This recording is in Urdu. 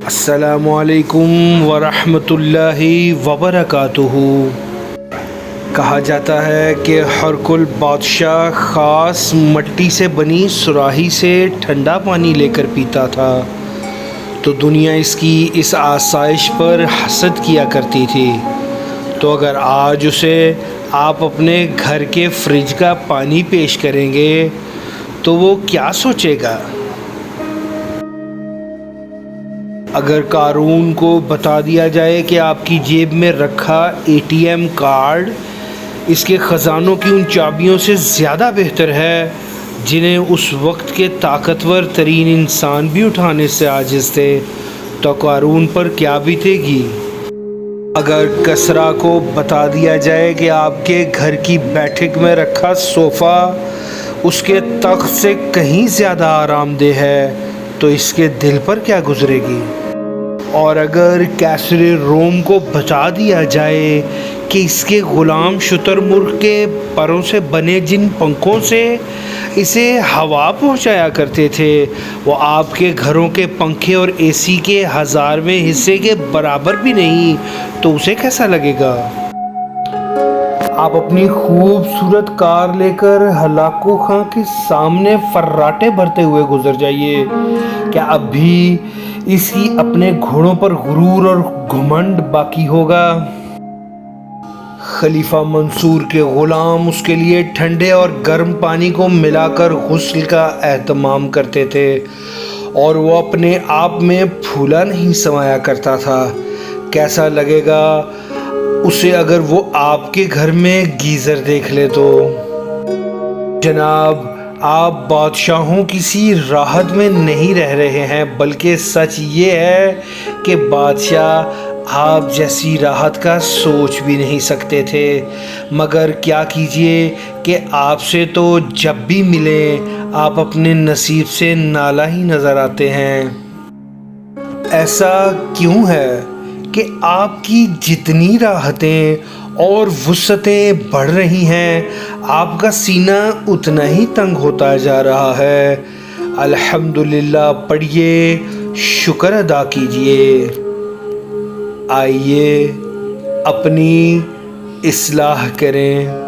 السلام علیکم ورحمۃ اللہ وبرکاتہ۔ کہا جاتا ہے کہ ہر کوئی بادشاہ خاص مٹی سے بنی سراہی سے ٹھنڈا پانی لے کر پیتا تھا، تو دنیا اس کی اس آسائش پر حسد کیا کرتی تھی۔ تو اگر آج اسے آپ اپنے گھر کے فریج کا پانی پیش کریں گے تو وہ کیا سوچے گا؟ اگر قارون کو بتا دیا جائے کہ آپ کی جیب میں رکھا ATM کارڈ اس کے خزانوں کی ان چابیوں سے زیادہ بہتر ہے جنہیں اس وقت کے طاقتور ترین انسان بھی اٹھانے سے عاجز تھے، تو قارون پر کیا بیتے گی؟ اگر کسریٰ کو بتا دیا جائے کہ آپ کے گھر کی بیٹھک میں رکھا صوفہ اس کے تخت سے کہیں زیادہ آرام دہ ہے تو اس کے دل پر کیا گزرے گی؟ اور اگر کیسر روم کو بتا دیا جائے کہ اس کے غلام شتر مرغ کے پروں سے بنے جن پنکھوں سے اسے ہوا پہنچایا کرتے تھے وہ آپ کے گھروں کے پنکھے اور AC کے 1000ویں حصے کے برابر بھی نہیں، تو اسے کیسا لگے گا؟ آپ اپنی خوبصورت کار لے کر ہلاکو خاں کے سامنے فراٹے بھرتے ہوئے گزر جائیے، کیا اب بھی اس کی اپنے گھوڑوں پر غرور اور گھمنڈ باقی ہوگا؟ خلیفہ منصور کے غلام اس کے لیے ٹھنڈے اور گرم پانی کو ملا کر غسل کا اہتمام کرتے تھے اور وہ اپنے آپ میں پھولا نہیں سمایا کرتا تھا۔ کیسا لگے گا اسے اگر وہ آپ کے گھر میں گیزر دیکھ لے تو؟ جناب، آپ بادشاہوں کسی راحت میں نہیں رہ رہے ہیں، بلکہ سچ یہ ہے کہ بادشاہ آپ جیسی راحت کا سوچ بھی نہیں سکتے تھے، مگر کیا کیجئے کہ آپ سے تو جب بھی ملیں آپ اپنے نصیب سے نالا ہی نظر آتے ہیں۔ ایسا کیوں ہے کہ آپ کی جتنی راحتیں اور وسعتیں بڑھ رہی ہیں آپ کا سینہ اتنا ہی تنگ ہوتا جا رہا ہے؟ الحمدللہ پڑھیے، شکر ادا کیجئے۔ آئیے اپنی اصلاح کریں۔